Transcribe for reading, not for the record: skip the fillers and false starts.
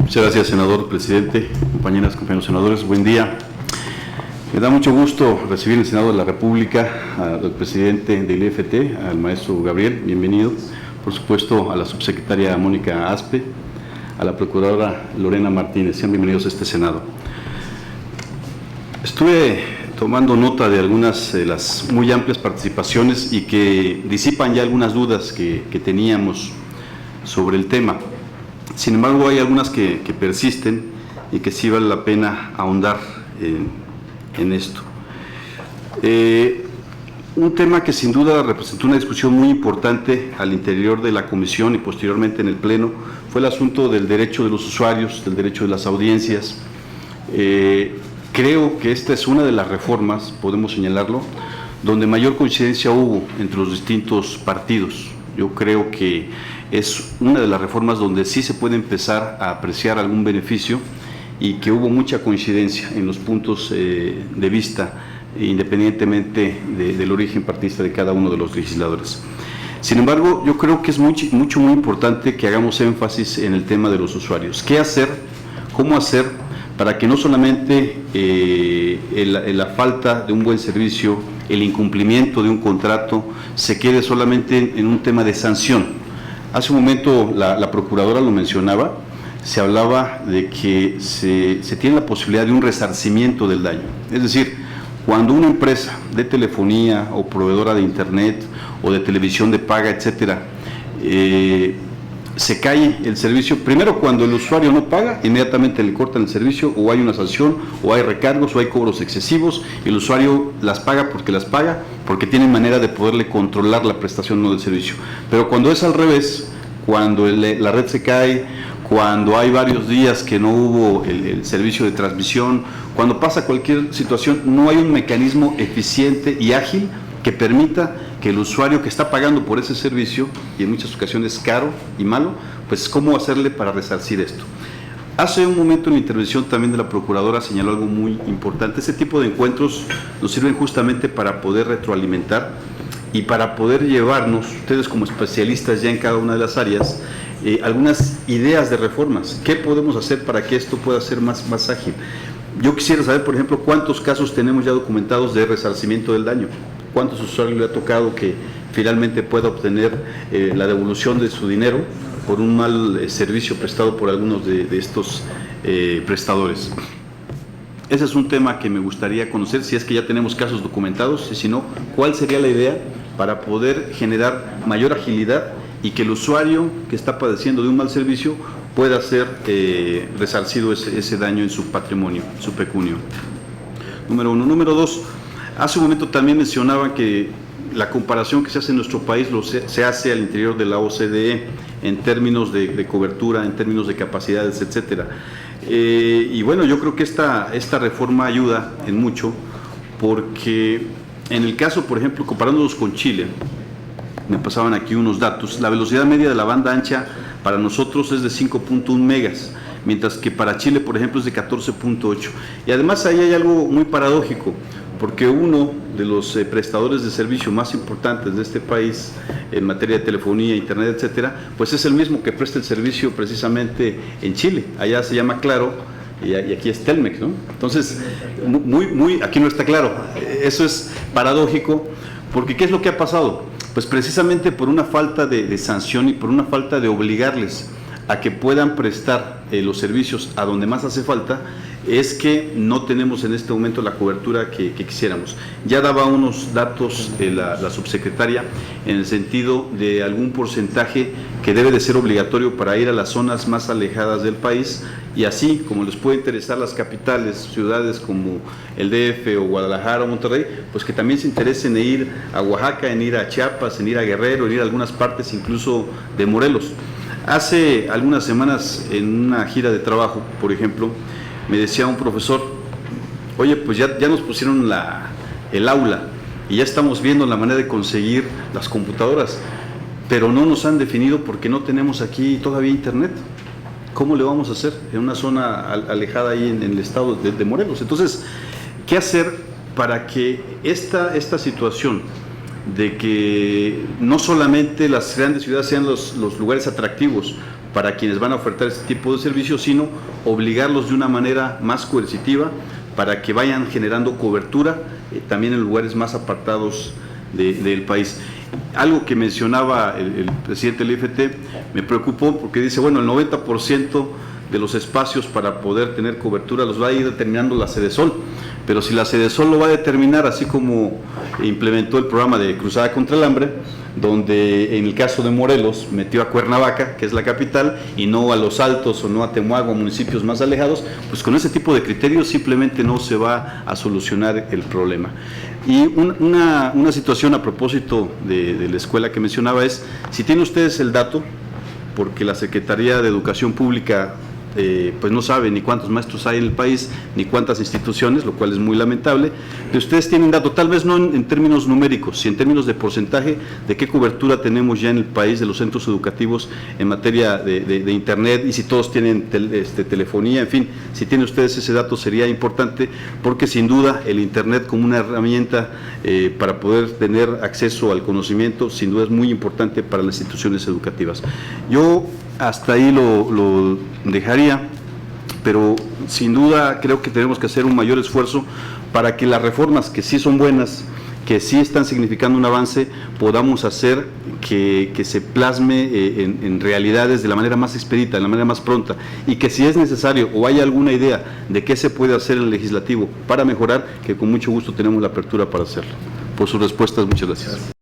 Muchas gracias, senador, presidente, compañeras, compañeros senadores, buen día. Me da mucho gusto recibir en el Senado de la República al presidente del IFT, al maestro Gabriel, bienvenido. Por supuesto, a la subsecretaria Mónica Aspe, a la procuradora Lorena Martínez, sean bienvenidos a este Senado. Estuve tomando nota de algunas de las muy amplias participaciones y que disipan ya algunas dudas que teníamos sobre el tema. Sin embargo, hay algunas que persisten y que sí vale la pena ahondar en esto. Un tema que sin duda representó una discusión muy importante al interior de la comisión y posteriormente en el Pleno fue el asunto del derecho de los usuarios, del derecho de las audiencias. Creo que esta es una de las reformas, podemos señalarlo, donde mayor coincidencia hubo entre los distintos partidos. Yo creo que es una de las reformas donde sí se puede empezar a apreciar algún beneficio y que hubo mucha coincidencia en los puntos de vista, independientemente del origen partidista de cada uno de los legisladores. Sin embargo, yo creo que es muy importante que hagamos énfasis en el tema de los usuarios. ¿Qué hacer? ¿Cómo hacer para que no solamente la falta de un buen servicio, el incumplimiento de un contrato, se quede solamente en un tema de sanción? Hace un momento la procuradora lo mencionaba, se hablaba de que se tiene la posibilidad de un resarcimiento del daño. Es decir, cuando una empresa de telefonía o proveedora de internet o de televisión de paga, etcétera, se cae el servicio, primero cuando el usuario no paga, inmediatamente le cortan el servicio o hay una sanción o hay recargos o hay cobros excesivos, el usuario las paga porque tiene manera de poderle controlar la prestación no del servicio. Pero cuando es al revés, cuando la red se cae, cuando hay varios días que no hubo el servicio de transmisión, cuando pasa cualquier situación, no hay un mecanismo eficiente y ágil que permita que el usuario que está pagando por ese servicio, y en muchas ocasiones caro y malo, pues cómo hacerle para resarcir esto. Hace un momento en la intervención también de la procuradora señaló algo muy importante. Ese tipo de encuentros nos sirven justamente para poder retroalimentar y para poder llevarnos, ustedes como especialistas ya en cada una de las áreas, algunas ideas de reformas. ¿Qué podemos hacer para que esto pueda ser más ágil? Yo quisiera saber, por ejemplo, cuántos casos tenemos ya documentados de resarcimiento del daño. ¿Cuántos usuarios le ha tocado que finalmente pueda obtener la devolución de su dinero por un mal servicio prestado por algunos de estos prestadores? Ese es un tema que me gustaría conocer, si es que ya tenemos casos documentados, y si no, ¿cuál sería la idea para poder generar mayor agilidad y que el usuario que está padeciendo de un mal servicio pueda ser resarcido ese daño en su patrimonio, su pecunio? Número uno. Número dos, hace un momento también mencionaba que la comparación que se hace en nuestro país se hace al interior de la OCDE en términos de cobertura, en términos de capacidades, etcétera. Y bueno, yo creo que esta reforma ayuda en mucho porque en el caso, por ejemplo, comparándolos con Chile, me pasaban aquí unos datos, la velocidad media de la banda ancha para nosotros es de 5.1 megas, mientras que para Chile, por ejemplo, es de 14.8. Y además ahí hay algo muy paradójico, porque uno de los prestadores de servicio más importantes de este país en materia de telefonía, internet, etcétera, pues es el mismo que presta el servicio precisamente en Chile. Allá se llama Claro y aquí es Telmex, ¿no? Entonces, aquí no está claro. Eso es paradójico, porque ¿qué es lo que ha pasado? Pues precisamente por una falta de sanción y por una falta de obligarles a que puedan prestar los servicios a donde más hace falta, es que no tenemos en este momento la cobertura que quisiéramos. Ya daba unos datos de la subsecretaria en el sentido de algún porcentaje que debe de ser obligatorio para ir a las zonas más alejadas del país, y así como les puede interesar las capitales, ciudades como el DF o Guadalajara o Monterrey, pues que también se interesen en ir a Oaxaca, en ir a Chiapas, en ir a Guerrero, en ir a algunas partes incluso de Morelos. Hace algunas semanas en una gira de trabajo, por ejemplo, me decía un profesor, oye, pues ya nos pusieron el aula y ya estamos viendo la manera de conseguir las computadoras, pero no nos han definido porque no tenemos aquí todavía internet. ¿Cómo le vamos a hacer en una zona alejada ahí en el estado de Morelos? Entonces, ¿qué hacer para que esta situación de que no solamente las grandes ciudades sean los lugares atractivos para quienes van a ofertar este tipo de servicios, sino obligarlos de una manera más coercitiva para que vayan generando cobertura también en lugares más apartados del país. Algo que mencionaba el presidente del IFT me preocupó porque dice, bueno, el 90% de los espacios para poder tener cobertura los va a ir determinando la Sedesol, pero si la Sedesol lo va a determinar, así como implementó el programa de Cruzada contra el Hambre, donde en el caso de Morelos metió a Cuernavaca, que es la capital, y no a Los Altos o no a Temuago, municipios más alejados, pues con ese tipo de criterios simplemente no se va a solucionar el problema. Y una situación a propósito de la escuela que mencionaba es, si tienen ustedes el dato, porque la Secretaría de Educación Pública pues no sabe ni cuántos maestros hay en el país, ni cuántas instituciones, lo cual es muy lamentable, pero ustedes tienen dato, tal vez no en términos numéricos, sino en términos de porcentaje, de qué cobertura tenemos ya en el país de los centros educativos en materia de internet, y si todos tienen telefonía, en fin, si tienen ustedes ese dato sería importante, porque sin duda el internet como una herramienta para poder tener acceso al conocimiento, sin duda es muy importante para las instituciones educativas. Yo hasta ahí lo dejaría, pero sin duda creo que tenemos que hacer un mayor esfuerzo para que las reformas que sí son buenas, que sí están significando un avance, podamos hacer que se plasme en realidades de la manera más expedita, de la manera más pronta, y que si es necesario o hay alguna idea de qué se puede hacer en el legislativo para mejorar, que con mucho gusto tenemos la apertura para hacerlo. Por sus respuestas, muchas gracias.